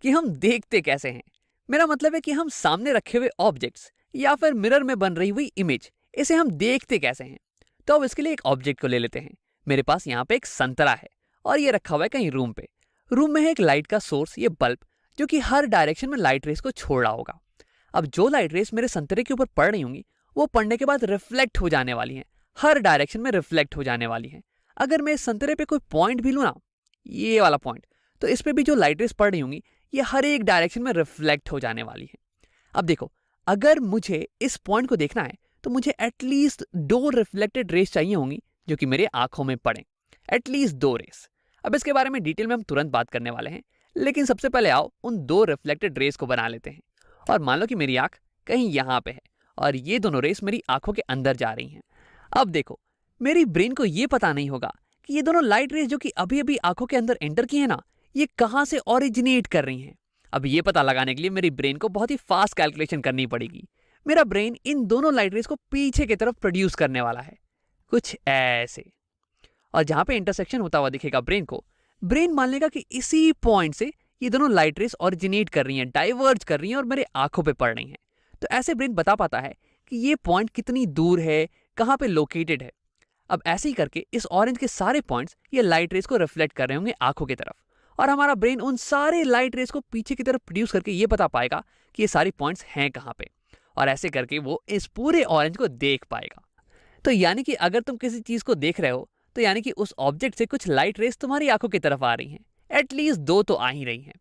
कि हम देखते कैसे हैं। मेरा मतलब है कि हम सामने रखे हुए ऑब्जेक्ट्स या फिर मिरर में बन रही हुई इमेज, इसे हम देखते कैसे हैं। तो अब इसके लिए एक ऑब्जेक्ट को ले लेते हैं। मेरे पास यहाँ पे एक संतरा है और ये रखा हुआ है कहीं रूम पे। रूम में है एक लाइट का सोर्स, ये बल्ब, जो कि हर डायरेक्शन में लाइट रेस को छोड़ रहा होगा। अब जो लाइट रेस मेरे संतरे के ऊपर पड़ रही होंगी, वो पड़ने के बाद रिफ्लेक्ट हो जाने वाली हैं, हर डायरेक्शन में रिफ्लेक्ट हो जाने वाली हैं। अगर मैं इस संतरे पे कोई पॉइंट भी लूँ ना, ये वाला पॉइंट, तो इस पे भी जो लाइट रेस पड़ रही होंगी, ये हर एक डायरेक्शन में रिफ्लेक्ट हो जाने वाली है। अब देखो, अगर मुझे इस पॉइंट को देखना है तो मुझे एटलीस्ट 2 रिफ्लेक्टेड रेस चाहिए होंगी जो कि मेरे आंखों में पड़े, एटलीस्ट 2 रेस। अब इसके बारे में डिटेल में हम तुरंत बात करने वाले हैं, लेकिन सबसे पहले आओ उन 2 रिफ्लेक्टेड रेस को बना लेते हैं। और मान लो कि मेरी आंख कहीं यहाँ पे है और ये दोनों रेस मेरी आंखों के अंदर जा रही हैं। अब देखो, मेरी ब्रेन को ये पता नहीं होगा कि ये दोनों लाइट रेस जो कि अभी अभी आंखों के अंदर एंटर की है ना, ये कहाँ से ओरिजिनेट कर रही हैं। अब ये पता लगाने के लिए मेरी ब्रेन को बहुत ही फास्ट कैलकुलेशन करनी पड़ेगी। मेरा ब्रेन इन दोनों लाइट रेस को पीछे की तरफ प्रोड्यूस करने वाला है, कुछ ऐसे। और जहां पे इंटरसेक्शन होता हुआ दिखेगा ब्रेन को, ब्रेन मान लेगा कि इसी पॉइंट से ये दोनों लाइट रेस ओरिजिनेट कर रही हैं, डाइवर्ज कर रही हैं और मेरे आंखों पे पड़ रही हैं। तो ऐसे ब्रेन बता पाता है कि ये पॉइंट कितनी दूर है, कहाँ पे लोकेटेड है। अब ऐसे ही करके इस ऑरेंज के सारे पॉइंट्स ये लाइट रेस को रिफ्लेक्ट कर रहे होंगे आंखों की तरफ, और हमारा ब्रेन उन सारे लाइट रेस को पीछे की तरफ प्रोड्यूस करके ये बता पाएगा कि ये सारी पॉइंट्स हैं कहाँ पे, और ऐसे करके वो इस पूरे ऑरेंज को देख पाएगा। तो यानी कि अगर तुम किसी चीज को देख रहे हो, तो यानी कि उस ऑब्जेक्ट से कुछ लाइट रेस तुम्हारी आंखों की तरफ आ रही हैं, एटलीस्ट 2 तो आ ही रही हैं।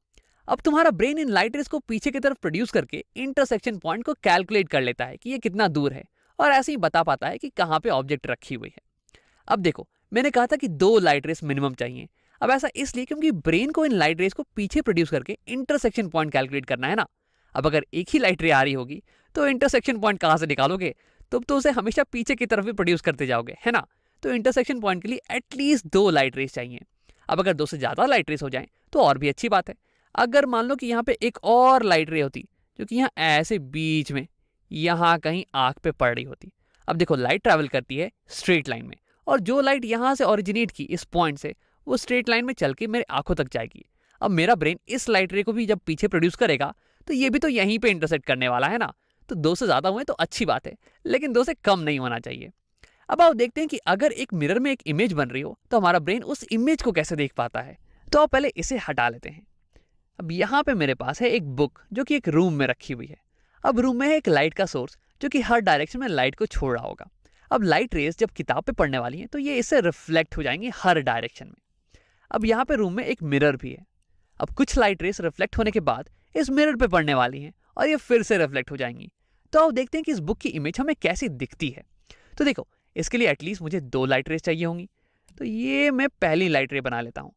अब तुम्हारा ब्रेन इन लाइट रेस को पीछे की तरफ प्रोड्यूस करके इंटरसेक्शन पॉइंट को कैलकुलेट कर लेता है कि ये कितना दूर है, और ऐसे ही बता पाता है कि कहाँ पे ऑब्जेक्ट रखी हुई है। अब देखो, मैंने कहा था कि 2 लाइट रेस मिनिमम चाहिए। अब ऐसा इसलिए क्योंकि ब्रेन को इन लाइट रेस को पीछे प्रोड्यूस करके इंटरसेक्शन पॉइंट कैलकुलेट करना है ना। अब अगर एक ही लाइट रे आ रही होगी तो इंटरसेक्शन पॉइंट कहाँ से निकालोगे, तुम तो उसे हमेशा पीछे की तरफ भी प्रोड्यूस करते जाओगे, है ना। तो इंटरसेक्शन पॉइंट के लिए एटलीस्ट 2 लाइट रेस चाहिए। अब अगर 2 से ज्यादा लाइट रेस हो जाए तो और भी अच्छी बात है। अगर मान लो कि यहाँ पे एक और लाइट रे होती जो कि यहाँ ऐसे बीच में यहाँ कहीं आंख पे पड़ रही होती। अब देखो, लाइट ट्रैवल करती है स्ट्रेट लाइन में, और जो लाइट यहाँ से ओरिजिनेट की इस पॉइंट से, वो स्ट्रेट लाइन में चल के मेरे आंखों तक जाएगी। अब मेरा ब्रेन इस लाइट रे को भी जब पीछे प्रोड्यूस करेगा तो ये भी तो यहीं पे इंटरसेक्ट करने वाला है ना। तो 2 से ज्यादा हुए तो अच्छी बात है, लेकिन 2 से कम नहीं होना चाहिए। अब आओ देखते हैं कि अगर एक मिरर में एक इमेज बन रही हो तो हमारा ब्रेन उस इमेज को कैसे देख पाता है। तो आप पहले इसे हटा लेते हैं। अब यहाँ पे मेरे पास है एक बुक जो कि एक रूम में रखी हुई है। अब रूम में है एक लाइट का सोर्स जो कि हर डायरेक्शन में लाइट को छोड़ रहा होगा। अब लाइट रेस जब किताब पे पड़ने वाली हैं तो ये इससे रिफ्लेक्ट हो जाएंगी हर डायरेक्शन में। अब यहाँ पे रूम में एक मिरर भी है। अब कुछ लाइट रेस रिफ्लेक्ट होने के बाद इस मिरर पे पड़ने वाली हैं और ये फिर से रिफ्लेक्ट हो जाएंगी। तो अब देखते हैं कि इस बुक की इमेज हमें कैसी दिखती है। तो देखो, इसके लिए एटलीस्ट मुझे 2 लाइट रेस चाहिए होंगी। तो ये मैं पहली लाइट रे बना लेता हूँ।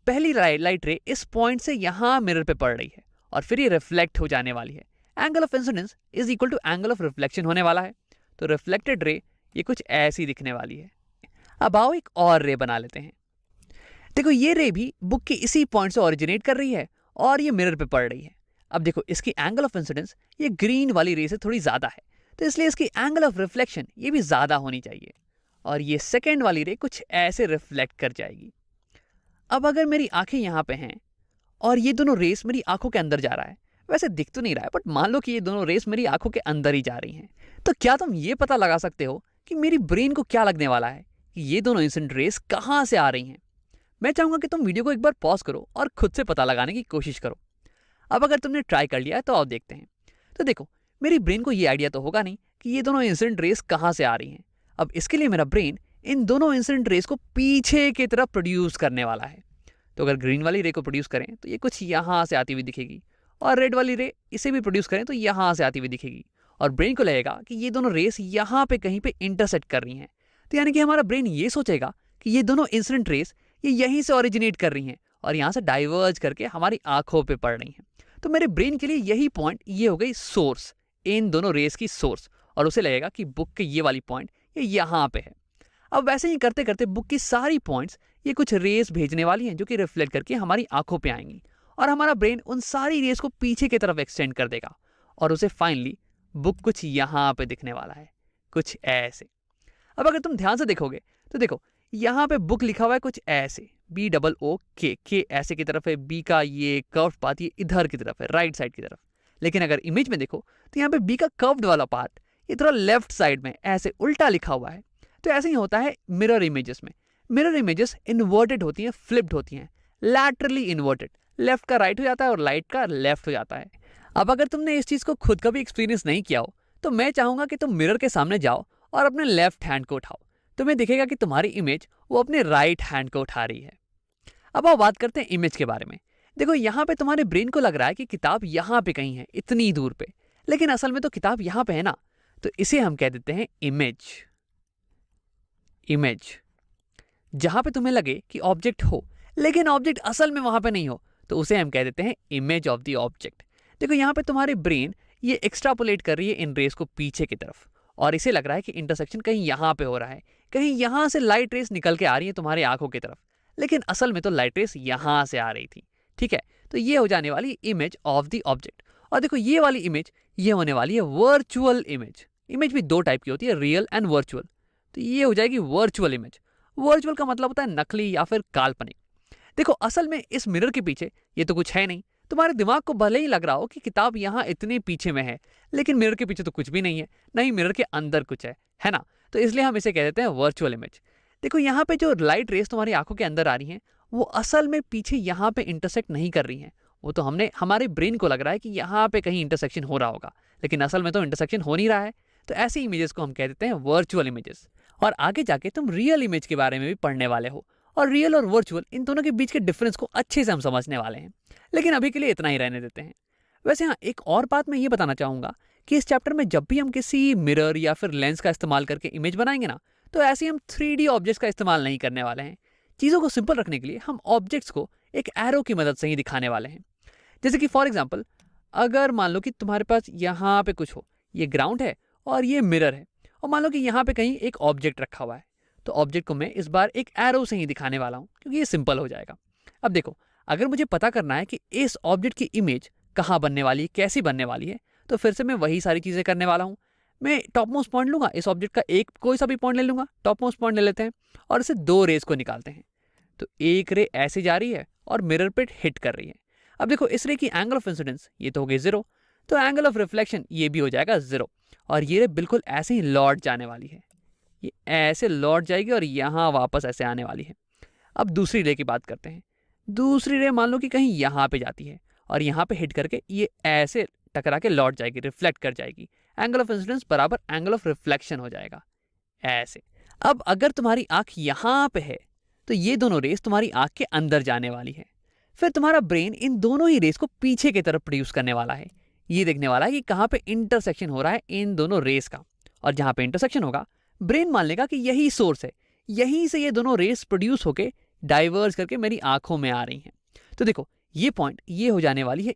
पहली लाइट रे इस पॉइंट से यहाँ मिरर पे पड़ रही है और फिर ये रिफ्लेक्ट हो जाने वाली है। Angle of incidence is equal to angle of reflection होने वाला है। तो रिफ्लेक्टेड रे ये कुछ ऐसी दिखने वाली है। अब आओ एक और रे बना लेते हैं। देखो, ये रे भी बुक के इसी पॉइंट से ओरिजिनेट कर रही है और ये मिरर पे पड़ रही है। अब देखो, इसकी एंगल ऑफ इंसिडेंस ये ग्रीन वाली रे से थोड़ी ज्यादा है, तो इसलिए इसकी एंगल ऑफ रिफ्लेक्शन ये भी ज्यादा होनी चाहिए, और ये सेकेंड वाली रे कुछ ऐसे रिफ्लेक्ट कर जाएगी। अब अगर मेरी आंखें यहाँ पे हैं और ये दोनों रेस मेरी आंखों के अंदर जा रहा है, वैसे दिख तो नहीं रहा है, बट मान लो कि ये दोनों रेस मेरी आंखों के अंदर ही जा रही हैं, तो क्या तुम ये पता लगा सकते हो कि मेरी ब्रेन को क्या लगने वाला है कि ये दोनों इंसिडेंट रेस कहाँ से आ रही हैं। मैं चाहूंगा कि तुम वीडियो को एक बार पॉज करो और खुद से पता लगाने की कोशिश करो। अब अगर तुमने ट्राई कर लिया है तो आओ देखते हैं। तो देखो, मेरी ब्रेन को ये आइडिया तो होगा नहीं कि ये दोनों इंसिडेंट रेस कहाँ से आ रही हैं। अब इसके लिए मेरा ब्रेन इन दोनों इंसिडेंट रेस को पीछे की तरफ प्रोड्यूस करने वाला है। तो अगर ग्रीन वाली रे को प्रोड्यूस करें तो ये कुछ यहाँ से आती हुई दिखेगी, और रेड वाली रे इसे भी प्रोड्यूस करें तो यहाँ से आती हुई दिखेगी, और ब्रेन को लगेगा कि ये दोनों रेस यहाँ पे कहीं पे इंटरसेक्ट कर रही हैं। तो यानी कि हमारा ब्रेन ये सोचेगा कि ये दोनों इंसिडेंट रेस ये यहीं से ओरिजिनेट कर रही हैं और यहाँ से डाइवर्ज करके हमारी आंखों पे पड़ रही हैं। तो मेरे ब्रेन के लिए यही पॉइंट ये हो गई सोर्स, इन दोनों रेस की सोर्स, और उसे लगेगा कि बुक के ये वाली पॉइंट ये यहाँ पे है। अब वैसे ही करते करते बुक की सारी पॉइंट्स ये कुछ रेस भेजने वाली हैं जो कि रिफ्लेक्ट करके हमारी आंखों पे आएंगी, और हमारा ब्रेन उन सारी रेस को पीछे की तरफ एक्सटेंड कर देगा, और उसे फाइनली बुक कुछ यहाँ पे दिखने वाला है, कुछ ऐसे। अब अगर तुम ध्यान से देखोगे तो देखो, यहाँ पे बुक लिखा हुआ है कुछ ऐसे, BOOK, के ऐसे की तरफ है, बी का ये कर्व पाथ ये इधर की तरफ है, राइट साइड की तरफ। लेकिन अगर इमेज में देखो तो यहाँ पे बी का कर्व्ड वाला पार्ट ये थोड़ा लेफ्ट साइड में ऐसे उल्टा लिखा हुआ है। तो ऐसे ही होता है मिरर इमेजेस में। मिरर इमेजेस इन्वर्टेड होती हैं, फ्लिप्ड होती हैं, लैटरली इन्वर्टेड, लेफ्ट का राइट हो जाता है और राइट का लेफ्ट हो जाता है। अब अगर तुमने इस चीज़ को खुद कभी एक्सपीरियंस नहीं किया हो तो मैं चाहूँगा कि तुम मिरर के सामने जाओ और अपने लेफ्ट हैंड को उठाओ। तुम्हें दिखेगा कि तुम्हारी इमेज वो अपने राइट हैंड को उठा रही है। अब आओ बात करते हैं इमेज के बारे में। देखो यहाँ पे तुम्हारे ब्रेन को लग रहा है कि किताब यहाँ पे कहीं है, इतनी दूर पे, लेकिन असल में तो किताब यहाँ पे है ना। तो इसे हम कह देते हैं इमेज। इमेज जहाँ पे तुम्हें लगे कि ऑब्जेक्ट हो लेकिन ऑब्जेक्ट असल में वहाँ पे नहीं हो तो उसे हम कह देते हैं इमेज ऑफ द ऑब्जेक्ट। देखो यहाँ पे तुम्हारी ब्रेन ये एक्सट्रापोलेट कर रही है इन रेस को पीछे की तरफ और इसे लग रहा है कि इंटरसेक्शन कहीं यहाँ पे हो रहा है, कहीं यहाँ से लाइट रेस निकल के आ रही है तुम्हारी आंखों की तरफ, लेकिन असल में तो लाइट रेस यहाँ से आ रही थी। ठीक है, तो ये हो जाने वाली इमेज ऑफ द ऑब्जेक्ट। और देखो ये वाली इमेज ये होने वाली है वर्चुअल इमेज। इमेज भी दो टाइप की होती है, रियल एंड वर्चुअल। तो ये हो जाएगी वर्चुअल इमेज। वर्चुअल का मतलब होता है नकली या फिर काल्पनिक। देखो असल में इस मिरर के पीछे ये तो कुछ है नहीं। तुम्हारे दिमाग को भले ही लग रहा हो कि किताब यहाँ इतने पीछे में है, लेकिन मिरर के पीछे तो कुछ भी नहीं है, नहीं मिरर के अंदर कुछ है ना। तो इसलिए हम इसे कह देते हैं वर्चुअल इमेज। देखो यहाँ पे जो लाइट रेस तुम्हारी आंखों के अंदर आ रही हैं वो असल में पीछे यहाँ पे इंटरसेक्ट नहीं कर रही हैं। वो तो हमने हमारे ब्रेन को लग रहा है कि यहाँ पे कहीं इंटरसेक्शन हो रहा होगा, लेकिन असल में तो इंटरसेक्शन हो नहीं रहा है। तो ऐसी इमेजेस को हम कह देते हैं वर्चुअल इमेजेस। और आगे जाके तुम रियल इमेज के बारे में भी पढ़ने वाले हो और रियल और वर्चुअल इन दोनों के बीच के डिफरेंस को अच्छे से हम समझने वाले हैं, लेकिन अभी के लिए इतना ही रहने देते हैं। वैसे हाँ, एक और बात मैं ये बताना चाहूँगा कि इस चैप्टर में जब भी हम किसी मिरर या फिर लेंस का इस्तेमाल करके इमेज बनाएंगे ना, तो ऐसे हम 3D ऑब्जेक्ट्स का इस्तेमाल नहीं करने वाले हैं। चीज़ों को सिंपल रखने के लिए हम ऑब्जेक्ट्स को एक एरो की मदद से ही दिखाने वाले हैं। जैसे कि फॉर एग्जाम्पल अगर मान लो कि तुम्हारे पास यहाँ पे कुछ हो, ये ग्राउंड है और ये मिरर है, और मान लो कि यहाँ पे कहीं एक ऑब्जेक्ट रखा हुआ है, तो ऑब्जेक्ट को मैं इस बार एक एरो से ही दिखाने वाला हूँ क्योंकि ये सिंपल हो जाएगा। अब देखो अगर मुझे पता करना है कि इस ऑब्जेक्ट की इमेज कहाँ बनने वाली है, कैसी बनने वाली है, तो फिर से मैं वही सारी चीज़ें करने वाला हूँ। मैं टॉप मोस्ट पॉइंट लूंगा, इस ऑब्जेक्ट का एक कोई सा भी पॉइंट ले लूंगा, टॉप मोस्ट पॉइंट ले लेते हैं और इसे दो रेस को निकालते हैं। तो एक रे ऐसे जा रही है और मिरर पे हिट कर रही है। अब देखो इस रे की एंगल ऑफ इंसिडेंस ये तो हो गई 0, तो एंगल ऑफ रिफ्लेक्शन ये भी हो जाएगा 0, और ये रे बिल्कुल ऐसे ही लौट जाने वाली है। ये ऐसे लौट जाएगी और यहाँ वापस ऐसे आने वाली है। अब दूसरी रे की बात करते हैं। दूसरी रे मान लो कि कहीं यहाँ पे जाती है और यहाँ पे हिट करके ये ऐसे टकरा के लौट जाएगी, रिफ्लेक्ट कर जाएगी। एंगल ऑफ इंसिडेंस बराबर एंगल ऑफ रिफ्लेक्शन हो जाएगा ऐसे। अब अगर तुम्हारी आंख यहाँ पे है तो ये दोनों रेस तुम्हारी आंख के अंदर जाने वाली है। फिर तुम्हारा ब्रेन इन दोनों ही रेस को पीछे की तरफ प्रोड्यूस करने वाला है। ये देखने वाला है कि कहाँ पे इंटरसेक्शन हो रहा है इन दोनों रेस का, और जहाँ पे इंटरसेक्शन होगा ब्रेन मान लेगा कि यही सोर्स है, यहीं से ये दोनों रेस प्रोड्यूस होके डाइवर्ज करके मेरी आंखों में आ रही हैं। तो देखो ये पॉइंट ये हो जाने वाली है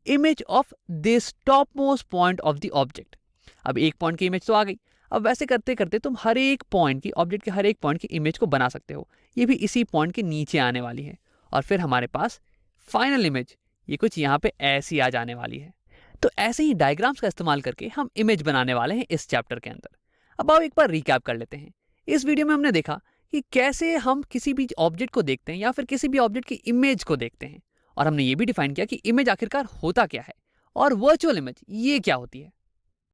image of this top most point of the object. अब एक पॉइंट की इमेज तो आ गई। अब वैसे करते करते तुम हर एक पॉइंट की, ऑब्जेक्ट के हर एक पॉइंट की इमेज को बना सकते हो। ये भी इसी पॉइंट के नीचे आने वाली है और फिर हमारे पास फाइनल इमेज ये कुछ यहाँ पे ऐसी आ जाने वाली है। तो ऐसे ही डायग्राम्स का इस्तेमाल करके हम इमेज बनाने वाले हैं इस चैप्टर के अंदर। अब आओ एक बार रिकैप कर लेते हैं। इस वीडियो में हमने देखा कि कैसे हम किसी भी ऑब्जेक्ट को देखते हैं या फिर किसी भी ऑब्जेक्ट की इमेज को देखते हैं, और हमने ये भी डिफाइन किया कि इमेज आखिरकार होता क्या है और वर्चुअल इमेज ये क्या होती है।